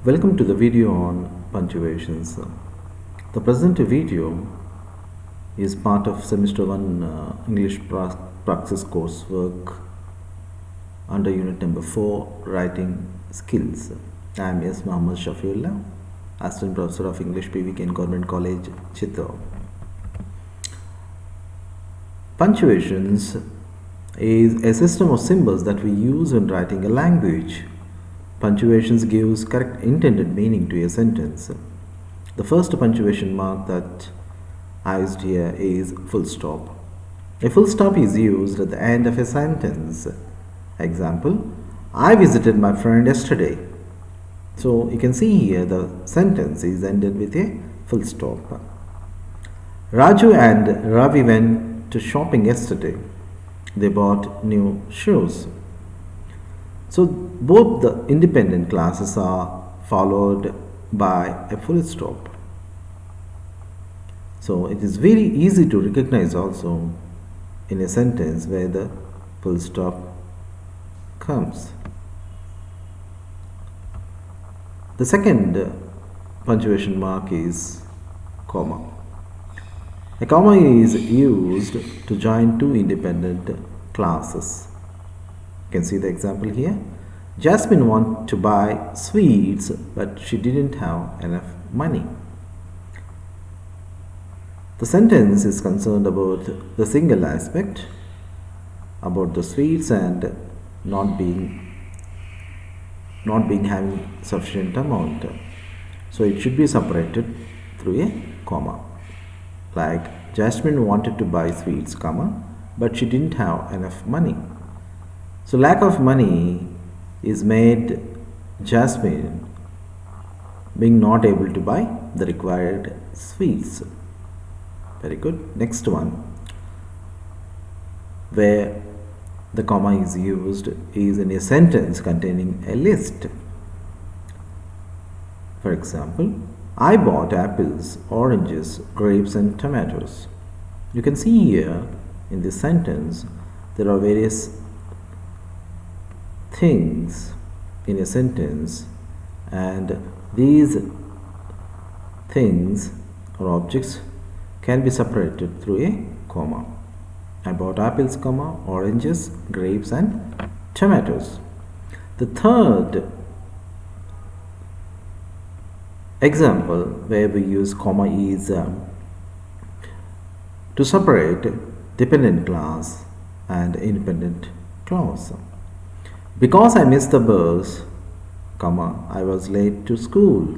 Welcome to the video on punctuations. The present video is part of semester 1 English practice coursework under unit number 4 writing skills. I am S. Muhammad Shafiullah, assistant professor of English PVK in Government College, Chittor. Punctuations is a system of symbols that we use when writing a language. Punctuations gives correct intended meaning to a sentence. The first punctuation mark that I used here is full stop. A full stop is used at the end of a sentence. Example, I visited my friend yesterday. So you can see here the sentence is ended with a full stop. Raju and Ravi went to shopping yesterday. They bought new shoes. So both the independent clauses are followed by a full stop. So it is very easy to recognize also in a sentence where the full stop comes. The second punctuation mark is comma. A comma is used to join two independent clauses. You can see the example here. Jasmine wanted to buy sweets, but she didn't have enough money. The sentence is concerned about the single aspect, about the sweets and not being having sufficient amount. So it should be separated through a comma. Like Jasmine wanted to buy sweets, comma, but she didn't have enough money. So lack of money is made Jasmine being not able to buy the required sweets. Very good. Next one, where the comma is used is in a sentence containing a list. For example, I bought apples, oranges, grapes and tomatoes. You can see here in this sentence there are various things in a sentence, and these things or objects can be separated through a comma. I bought apples, comma, oranges, grapes and tomatoes. The third example where we use comma is to separate dependent clause and independent clause. Because I missed the bus, comma, I was late to school.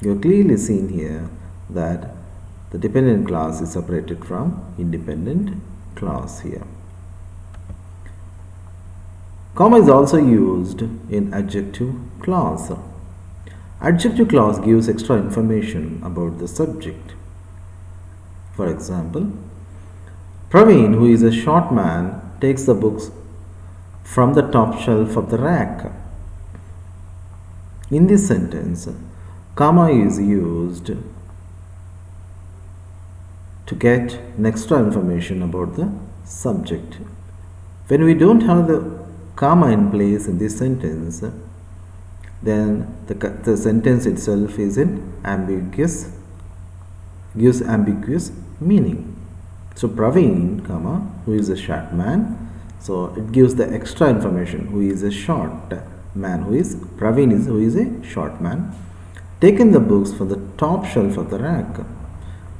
You have clearly seen here that the dependent clause is separated from independent clause here. Comma is also used in adjective clause. Adjective clause gives extra information about the subject. For example, Praveen, who is a short man, takes the books from the top shelf of the rack. In this sentence, comma is used to get an extra information about the subject. When we don't have the comma in place in this sentence, then the sentence itself is gives ambiguous meaning. So Praveen, comma, who is a short man, so it gives the extra information who is a short man, who is a short man, taken the books from the top shelf of the rack.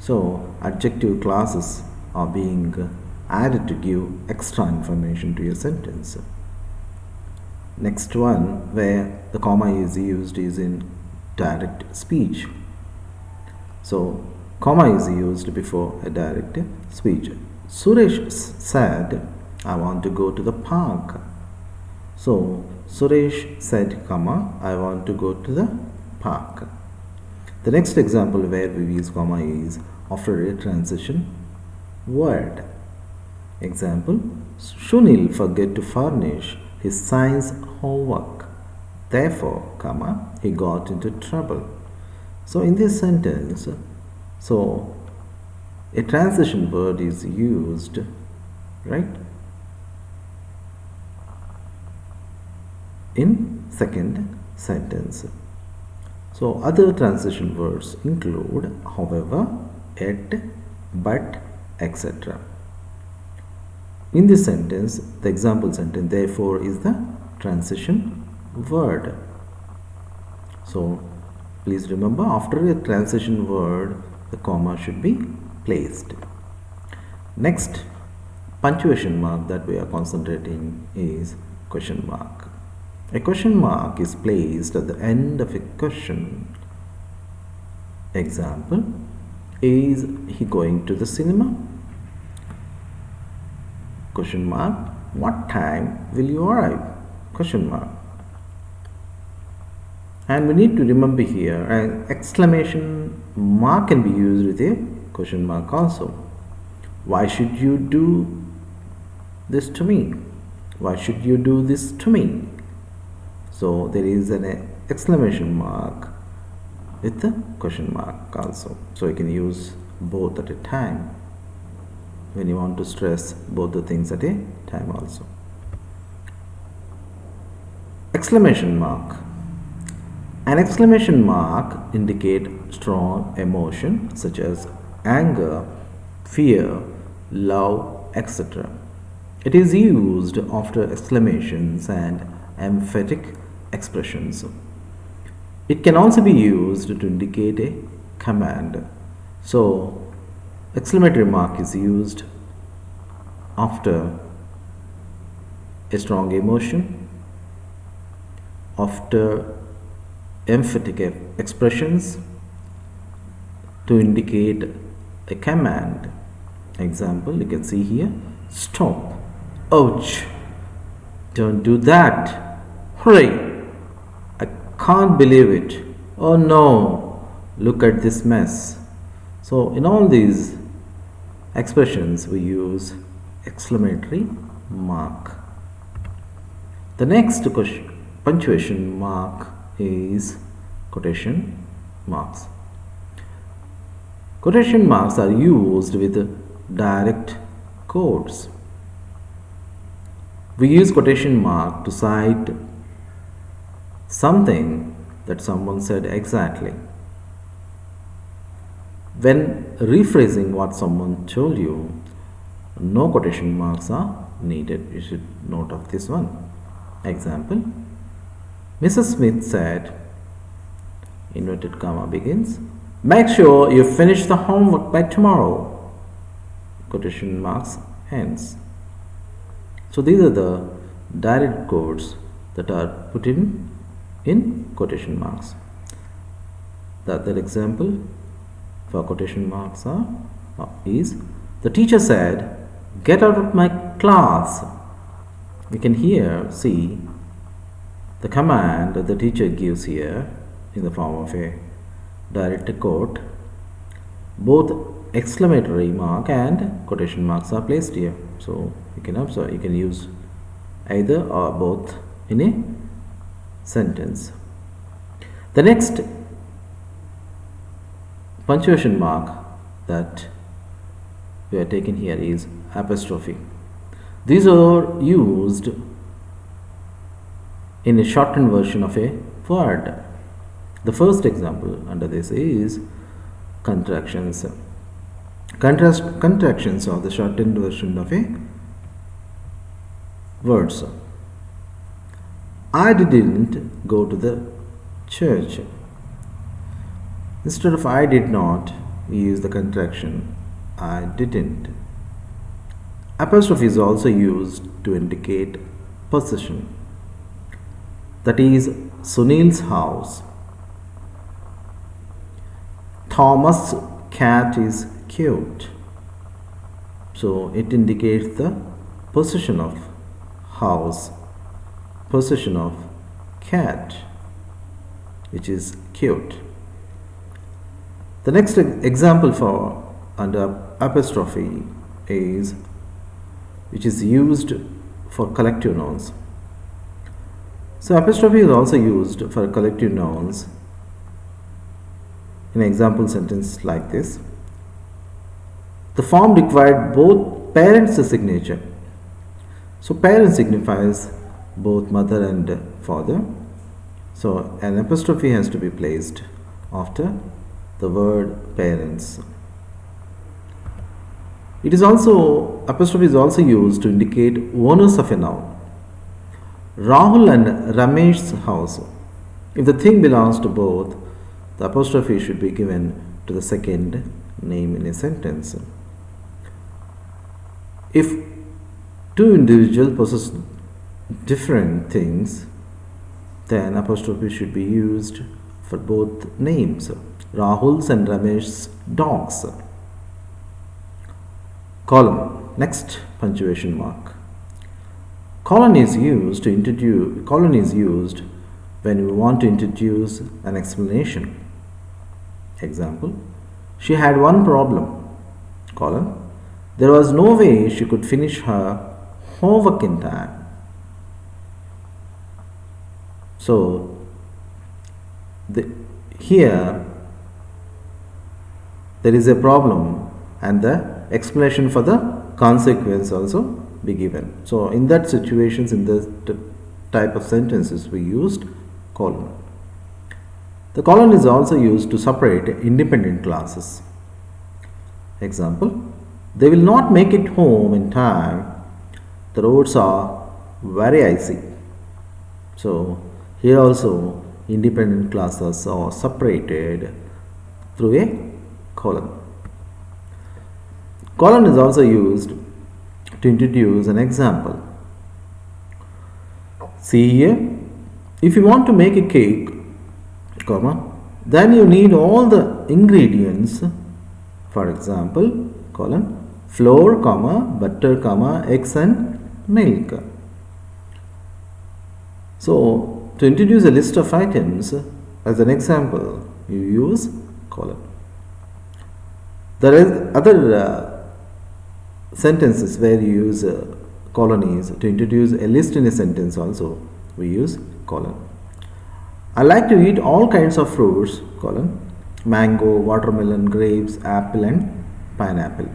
So adjective clauses are being added to give extra information to your sentence. Next one where the comma is used is in direct speech. So comma is used before a direct speech. Suresh said, I want to go to the park. So Suresh said, comma, I want to go to the park. The next example where we use comma is after a transition word. Example, Shunil forgot to furnish his science homework. Therefore, comma, he got into trouble. So in this sentence, so a transition word is used, right, in second sentence. So other transition words include however, yet, but, etc. In this sentence, the example sentence therefore is the transition word. So please remember, after a transition word the comma should be placed. Next punctuation mark that we are concentrating is question mark. A question mark is placed at the end of a question. Example, is he going to the cinema? Question mark, what time will you arrive? Question mark. And we need to remember here an exclamation mark can be used with a question mark also. Why should you do this to me? Why should you do this to me? So there is an exclamation mark with the question mark also. So you can use both at a time when you want to stress both the things at a time also. Exclamation mark. An exclamation mark indicates strong emotion such as anger, fear, love, etc. It is used after exclamations and emphatic expressions. It can also be used to indicate a command. So, exclamatory mark is used after a strong emotion, after emphatic expressions, to indicate a command. Example, you can see here, stop, ouch, don't do that, hurry, I can't believe it, oh no, look at this mess. So in all these expressions we use exclamatory mark. The next punctuation mark is quotation marks. Quotation marks are used with direct quotes. We use quotation mark to cite something that someone said exactly. When rephrasing what someone told you, no quotation marks are needed. You should note of this one. Example, Mrs. Smith said, inverted comma begins, make sure you finish the homework by tomorrow. Quotation marks ends. So these are the direct quotes that are put in quotation marks. The other example for quotation marks is, the teacher said, get out of my class. You can here see the command that the teacher gives here in the form of a direct quote. Both exclamatory mark and quotation marks are placed here. So you can observe, you can use either or both in a sentence. The next punctuation mark that we are taking here is apostrophe. These are used in a shortened version of a word. The first example under this is contractions. Contractions are the shortened version of a word. I didn't go to the church. Instead of I did not, we use the contraction I didn't. Apostrophe is also used to indicate possession. That is, Sunil's house. Thomas' cat is cute. So it indicates the possession of house, possession of cat, which is cute. The next example for under apostrophe is, which is used for collective nouns. So apostrophe is also used for collective nouns in an example sentence like this. The form required both parents' signature. So parent signifies both mother and father. So an apostrophe has to be placed after the word parents. Apostrophe is also used to indicate owners of a noun. Rahul and Ramesh's house. If the thing belongs to both, the apostrophe should be given to the second name in a sentence. If two individuals possess different things, then apostrophe should be used for both names. Rahul's and Ramesh's dogs. Colon. Next, punctuation mark. Colon is used when we want to introduce an explanation. Example: she had one problem. Colon. There was no way she could finish her homework in time. So here there is a problem and the explanation for the consequence also be given. So in that situations, in the type of sentences, we used colon. The colon is also used to separate independent classes. Example: they will not make it home in time. The roads are very icy. So here also independent classes are separated through a colon. Colon is also used to introduce an example. See here, if you want to make a cake, comma, then you need all the ingredients. For example, colon, flour, comma, butter, comma, eggs and milk. So to introduce a list of items as an example, you use colon. There is other sentences where you use colonies to introduce a list in a sentence also, we use colon. I like to eat all kinds of fruits, colon, mango, watermelon, grapes, apple and pineapple.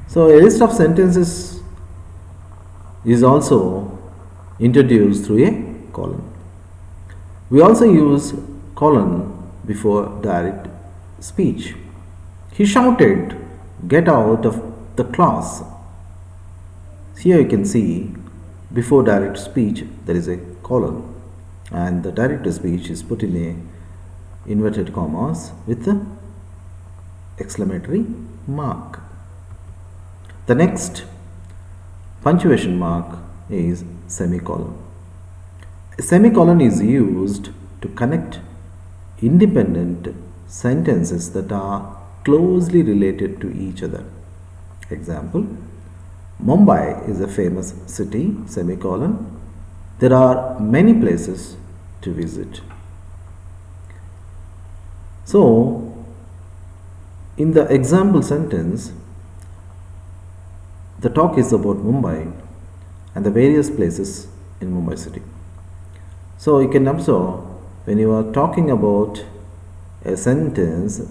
So a list of sentences is also introduced through a colon. We also use colon before direct speech. He shouted, "Get out of the class." Here you can see before direct speech there is a colon, and the direct speech is put in a inverted commas with the exclamatory mark. The next punctuation mark is semicolon. A semicolon is used to connect independent sentences that are closely related to each other. Example: Mumbai is a famous city, semicolon. There are many places to visit. So, in the example sentence, the talk is about Mumbai and the various places in Mumbai city. So, you can observe when you are talking about a sentence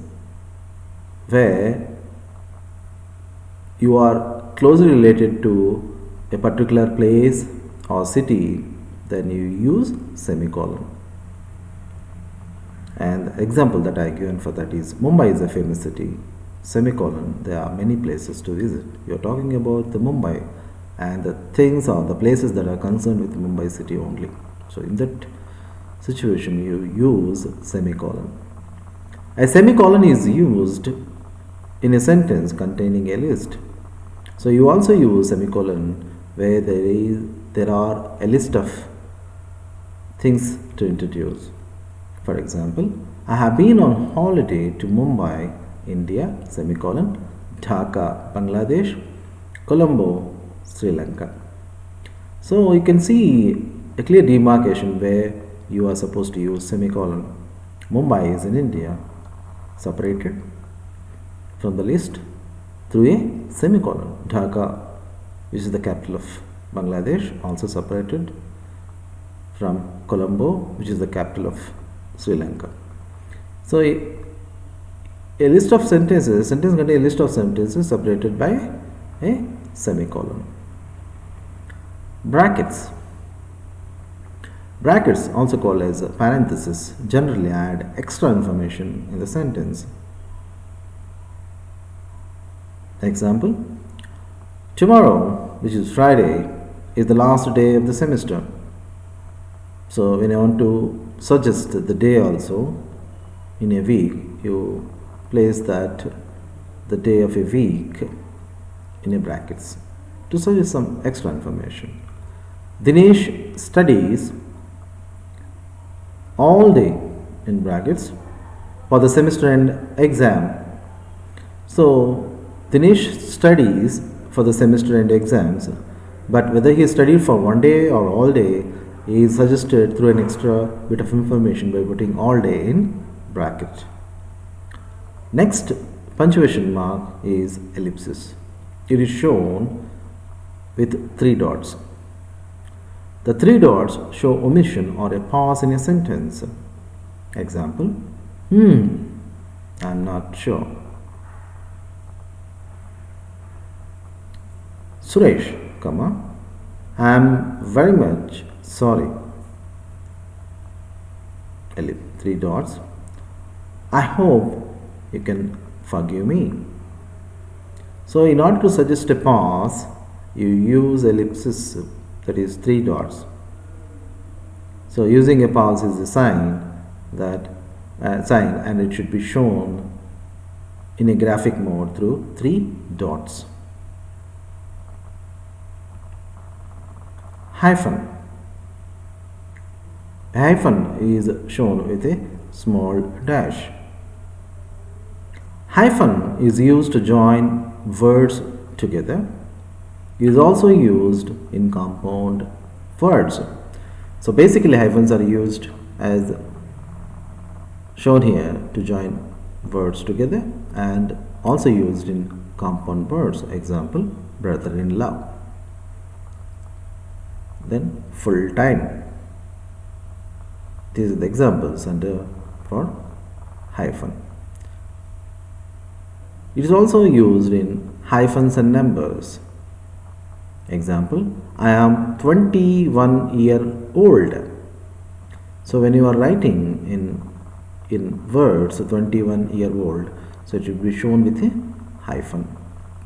where you are closely related to a particular place or city, then you use semicolon. And the example that I given for that is Mumbai is a famous city, semicolon, there are many places to visit. You are talking about the Mumbai and the things or the places that are concerned with Mumbai city only. So in that situation you use semicolon. A semicolon is used in a sentence containing a list. So you also use semicolon where there are a list of things to introduce. For example, I have been on holiday to Mumbai, India, semicolon, Dhaka, Bangladesh, Colombo, Sri Lanka. So you can see a clear demarcation where you are supposed to use semicolon. Mumbai is in India, separated from the list through a semicolon. Dhaka, which is the capital of Bangladesh, also separated from Colombo, which is the capital of Sri Lanka. So a list of sentences, sentence contains a list of sentences separated by a semicolon. Brackets. Brackets, also called as parentheses, generally add extra information in the sentence. Example: tomorrow, which is Friday, is the last day of the semester. So when you want to suggest the day also in a week, you place that the day of a week in a brackets to suggest some extra information. Dinesh studies all day in brackets for the semester end exam. So Dinesh studies for the semester end exams, but whether he studied for one day or all day is suggested through an extra bit of information by putting all day in bracket. Next punctuation mark is ellipsis. It is shown with 3 dots. The 3 dots show omission or a pause in a sentence. Example: I'm not sure. Suresh, I'm very much sorry. 3 dots. I hope you can forgive me. So in order to suggest a pause, you use ellipsis, that is 3 dots. So using a pause is a sign that and it should be shown in a graphic mode through 3 dots. Hyphen. A hyphen is shown with a small dash. Hyphen is used to join words together. It is also used in compound words. So basically hyphens are used as shown here to join words together and also used in compound words. Example: brother-in-law. Then full time. These are the examples under for hyphen. It is also used in hyphens and numbers. Example: I am 21-year-old. So when you are writing in words 21-year-old, so it should be shown with a hyphen.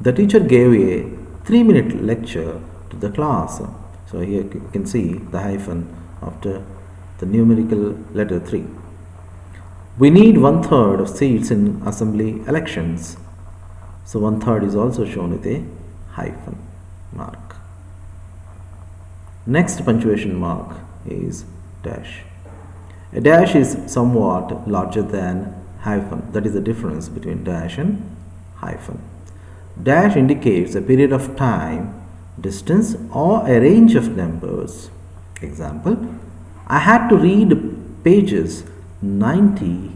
The teacher gave a 3-minute lecture to the class. So here you can see the hyphen after the numerical letter 3. We need 1/3 of seats in assembly elections. So 1/3 is also shown with a hyphen mark. Next punctuation mark is dash. A dash is somewhat larger than hyphen. That is the difference between dash and hyphen. Dash indicates a period of time, distance, or a range of numbers. Example: I had to read pages 90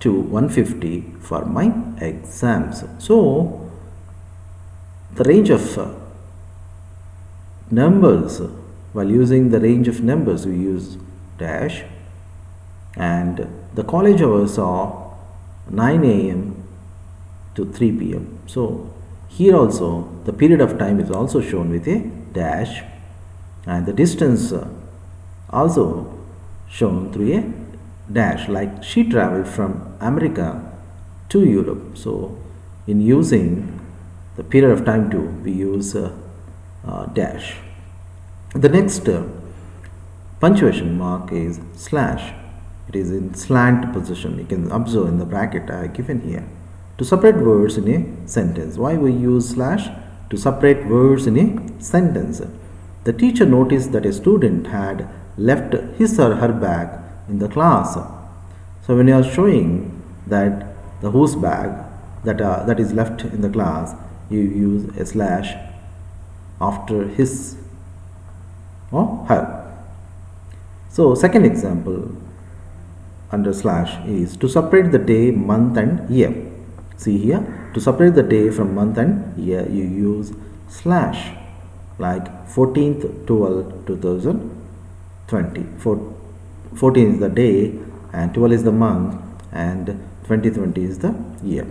to 150 for my exams. So the range of numbers, while using the range of numbers we use dash, and the college hours are 9 a.m. to 3 p.m. So here also the period of time is also shown with a dash, and the distance also shown through a dash, like she traveled from America to Europe. So in using the period of time too, we use dash. The next punctuation mark is slash. It is in slant position. You can observe in the bracket I have given here. To separate words in a sentence. Why we use slash? To separate words in a sentence. The teacher noticed that a student had left his or her bag in the class. So when you are showing that the whose bag that is left in the class, you use a slash after his or her. So second example under slash is to separate the day, month and year. See here, to separate the day from month and year, you use slash, like 14th 12 2020. 14 is the day and 12 is the month and 2020 is the year.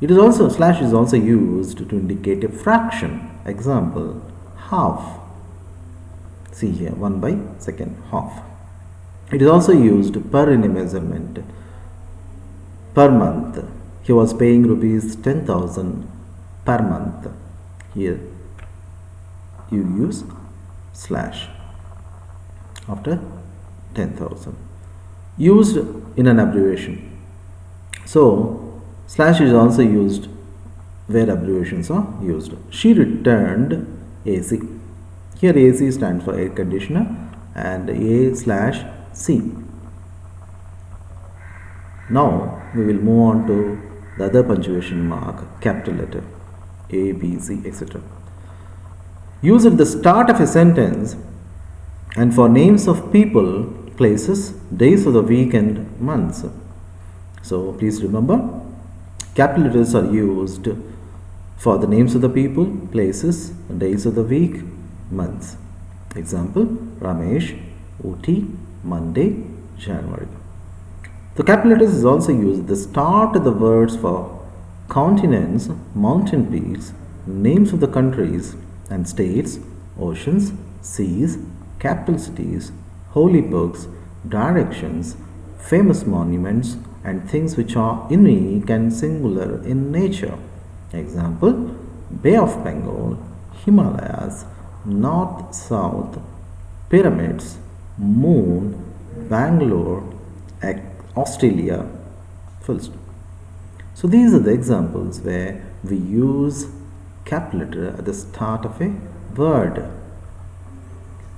It is also, slash is also used to indicate a fraction. Example: half. See here, 1 by second, half. It is also used per in a measurement. Per month, he was paying rupees 10,000 per month. Here you use slash after 10,000. Used in an abbreviation. So, slash is also used where abbreviations are used. She returned AC. Here AC stands for air conditioner and A slash C. Now we will move on to the other punctuation mark, capital letter A, B, C, etc. Use at the start of a sentence and for names of people, places, days of the week and months. So please remember, capital letters are used for the names of the people, places, days of the week, months. Example, Ramesh, Uti, Monday, January. The capital letters is also used at the start of the words for continents, mountain peaks, names of the countries and states, oceans, seas, capital cities, holy books, directions, famous monuments, and things which are unique and singular in nature. Example, Bay of Bengal, Himalayas, North South, Pyramids, Moon, Bangalore, Australia, full stop. So these are the examples where we use capital letter at the start of a word.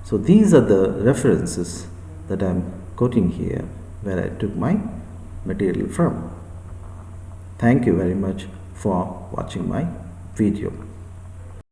So these are the references that I am quoting here where I took my material from. Thank you very much for watching my video.